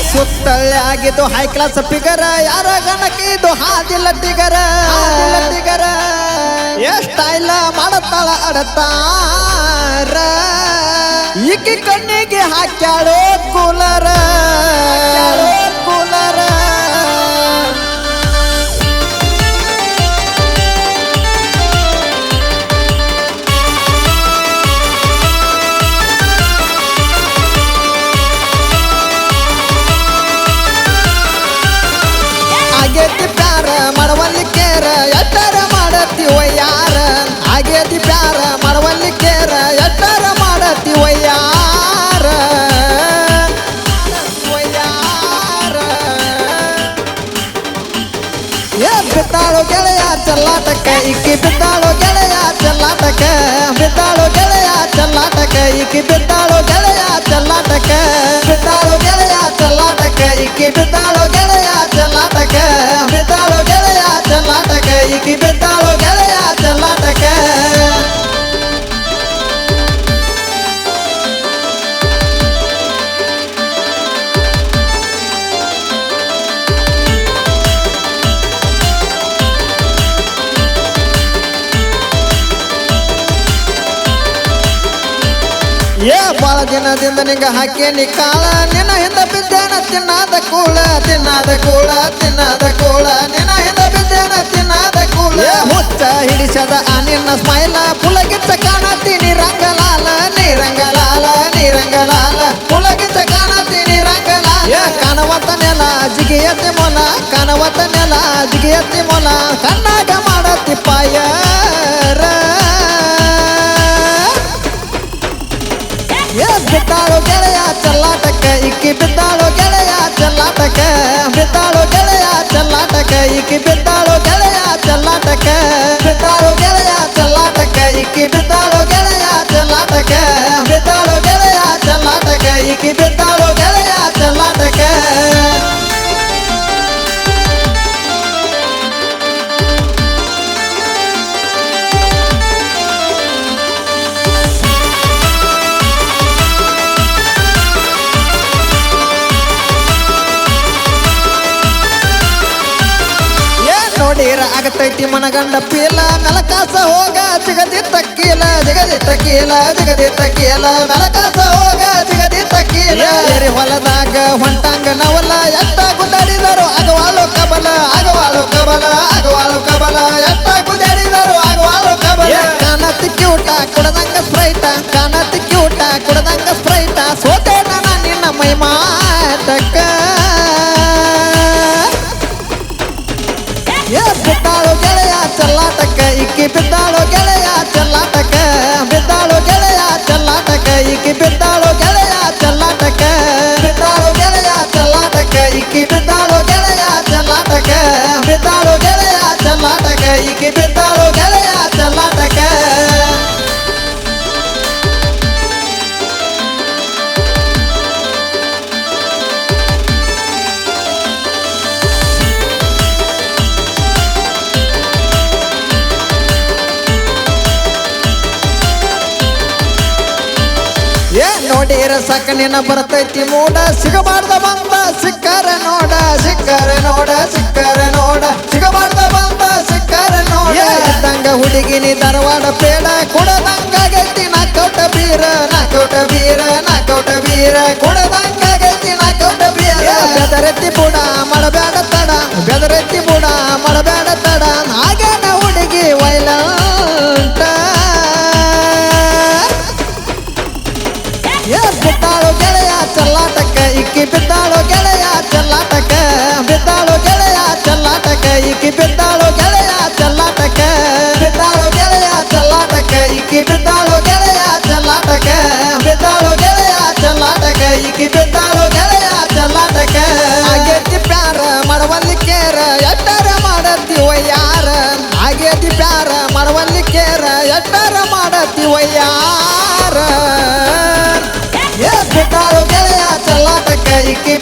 ಸುತ್ತಳ್ಳಿ ಆಗಿದ್ದು high class figure ಯಾರ ಗಣಕಿದ್ದು ಹಾದಿಲ್ಲ ಟಿಗರ ಎಷ್ಟೈಲ ಮಾಡತ್ತಾಳ ಅಡತಾರ ಈಕಿ ಕಣ್ಣಿಗೆ ಹಾಕ್ಯಾಳೋ ಕೂಲರ ಆಗೇತಿ ಪ್ಯಾರ ಮಾಡವಲ್ಲಿ ಕೇರ ಎಟ್ಟರ ಮಾಡತಿ ವಯ್ಯಾರ ಆಗೇತಿ ಪ್ಯಾರ ಮಾಡವಲ್ಲಿ ಕೇರ ಎಟ್ಟರ ಮಾಡತಿ ವಯ್ಯಾರ ಬಿದ್ದಾಳು ಗೆಳೆಯ ಚಲ್ಲಾಟಕ ಇಕ್ಕಿ ಬಿದ್ದಾಳು ಗೆಳೆಯ ಚಲ್ಲಾಟಕ ಬಿದ್ದಾಳು ಗೆಳೆಯ ಚಲ್ಲಾಟಕ ಇಕ್ಕಿ ಬಿದ್ದಾಳು ಗೆಳೆಯ ಚಲ್ಲಾಟಕ ಬಿದ್ದಾಳು ಗೆಳೆಯ ಚಲ್ಲಾಟಕ ಇಕ್ಕಿ ಬಿದ್ದಾಳು ಗೆಳೆಯ ಚಲ್ಲಾಟಕ ಬಿದ್ದಾಳು ಗೆಳೆಯ ಚಲ್ಲಾಟಕ ಇಕ್ಕಿ ಬಿದ್ದಾಳು ಗೆಳೆಯ ಚಲ್ಲಾಟಕ ಬಾಳ ದಿನದಿಂದ ನಿಂಗ ಹಾಕೇನಿ ಕಾಳ ನಿನ್ನ ಹಿಂದ ಬಿದ್ದೇನ ತಿನ್ನಾದ ಕೂಳ ನಿನ್ನ ಹಿಂದ ಬಿದ್ದೇನ ತಿನ್ನಾದ ಕೂಳ ಮುಚ್ಚ ಹಿಡಿಸದ ಆ ನಿನ್ನ ಸ್ಮೈಲ ಪುಲಗಿಚ್ಚ ಕಾಣತಿ ನಿರಂಗಲಾಲ ಪುಲಗಿಚ್ಚ ಕಾಣತಿ ನಿರಂಗಲಾಲ ಕಾಣವತ್ತ ನೆಲ ಜಿಗಿಯತಿ ಮೊಲ ಕಣ್ಣಾಗ ಮಾಡತಿ ಪಾಯರ ಬಿದ್ದಾಳು ಗೆಳೆಯ ಚಲ್ಲಾಟಕ ಇಕ್ಕಿ ಬಿದ್ದಾಳು ಗೆಳೆಯ ಚಲ್ಲಾಟಕ ಬಿದ್ದಾಳು ಗೆಳೆಯ ಚಲ್ಲಾಟಕ ಇಕ್ಕಿ ಬಿದ್ದಾಳು ಗೆಳೆಯ ಚಲ್ಲಾಟಕ ಬಿದ್ದಾಳು ಗೆಳೆಯ ಚಲ್ಲಾಟಕ ಇಕ್ಕಿ ಬಿದ್ದಾಳು ಗೆಳೆಯ ಚಲ್ಲಾಟಕ ಬಿದ್ದಾಳು ಗೆಳೆಯ ಚಲ್ಲಾಟಕ ಇಕ್ಕಿ ಬಿದ್ದಾಳು ಗೆಳೆಯ ಚಲ್ಲಾಟಕ ನೋಡೀರ ಆಗತೈತಿ ಮನಗಂಡ ಪೀಲ ಮೆಲಕಾಸ ಹೋಗ ಜಿಗದಿ ತಕ್ಕೀಲ ಮೆಲಕಾಸ ಹೋಗ ಜಿಗದಿ ತಕ್ಕೀಲ ಹೊಲದಾಗ ಹೊಂಟಂಗ ನವಲ ಎತ್ತ ಗುದ್ದಾಡಿದರು ಆಗವಾಳು ಕಬಲ ಎತ್ತ ಗುದ್ದಾಡಿದರು ಆಗವಾಳು ಕಬಲ ಕಾಣತಿ ಕ್ಯೂಟ ಕುಡದಂಗ ಸ್ಪ್ರೈಟ ಸೋತೆ ನಾನ ನಿನ್ನ ಮೈ ಮಾಟಕ್ಕ ಬಿದ್ದಾಳು ಗೆಳೆಯ ಚಲ್ಲಾಟಕ ಇಕ್ಕಿ ಬಿದ್ದಾಳು ಗೆಳೆಯ ಚಲ್ಲಾಟಕ ಬಿದ್ದಾಳು ಗೆಳೆಯ ಚಲ್ಲಾಟಕ ಇಕ್ಕಿ ಬಿದ್ದಾಳು ಗೆಳೆಯ ಚಲ್ಲಾಟಕ ಬಿದ್ದಾಳು ಗೆಳೆಯ ಚಲ್ಲಾಟಕ ಇಕ್ಕಿ ಬಿದ್ದಾಳು ಗೆಳೆಯ ಚಲ್ಲಾಟಕ ಬಿದ್ದಾಳು ಗೆಳೆಯ ಚಲ್ಲಾಟಕ ಇಕ್ಕಿ ಬಿದ್ದಾಳು ಗೆಳೆಯ ಚಲ್ಲಾಟಕ ನೋಡೀರ ಸಕನಿನ ಬರ್ತೈತಿ ಮೂಡ ಸಿಗಬಾರ್ದ ಬಂದ ಸಿಕ್ಕರ ನೋಡ ಸಿಗಬಾರ್ದ ಬಂದ ಸಿಕ್ಕರ ನೋಡ ಇದ್ದಂಗ ಹುಡುಗಿನಿ ಧಾರವಾಡ ಪೇಡ ಕೊಡದಂಗಾಗೈತಿ ನಾಕೌಟ ಬೀರ ಕೊಡದಂಗಾಗೈತಿ ನಾಕೌಟ ಬೀರ ಬೆದರೆತ್ತಿ ಬುಡ ಮಾಡಬೇಡ ತಡ ಆಗೇನ ಹುಡುಗಿ ವೈಲಂಟ ಬಿದ್ದಾಳು ಗೆಳೆಯ ಚಲ್ಲಾಟಕ ಇಕ್ಕಿ ಬಿದ್ದಾಳು ಗೆಳೆಯ ಚಲ್ಲಾಟಕ ಬಿದ್ದಾಳು ಗೆಳೆಯ ಚಲ್ಲಾಟಕ ಇಕ್ಕಿ ಬಿದ್ದಾಳು ಗೆಳೆಯ ಚಲ್ಲಾಟಕ ಬಿದ್ದಾಳು ಗೆಳೆಯ ಚಲ್ಲಾಟಕ ಇಕ್ಕಿ ಬಿದ್ದಾಳು ಗೆಳೆಯ ಚಲ್ಲಾಟಕ ಬಿದ್ದಾಳು ಗೆಳೆಯ ಚಲ್ಲಾಟಕ ಇಕ್ಕಿ ಬಿದ್ದಾಳು ಗೆಳೆಯ ಚಲ್ಲಾಟಕ ಆಗೇತಿ ಪ್ಯಾರ ಮಾಡವಲ್ಲಿ ಕೇರ ಎಟ್ಟರ ಮಾಡತಿ ವಯ್ಯಾರ ಆಗೇತಿ ಪ್ಯಾರ ಮಾಡವಲ್ಲಿ ಕೇರ ಎಟ್ಟರ ಮಾಡತಿ ವಯ್ಯಾರ ಬಿದ್ದಾಳು ಗೆಳೆಯ ಚಲ್ಲಾಟಕ ಇಕ್ಕಿ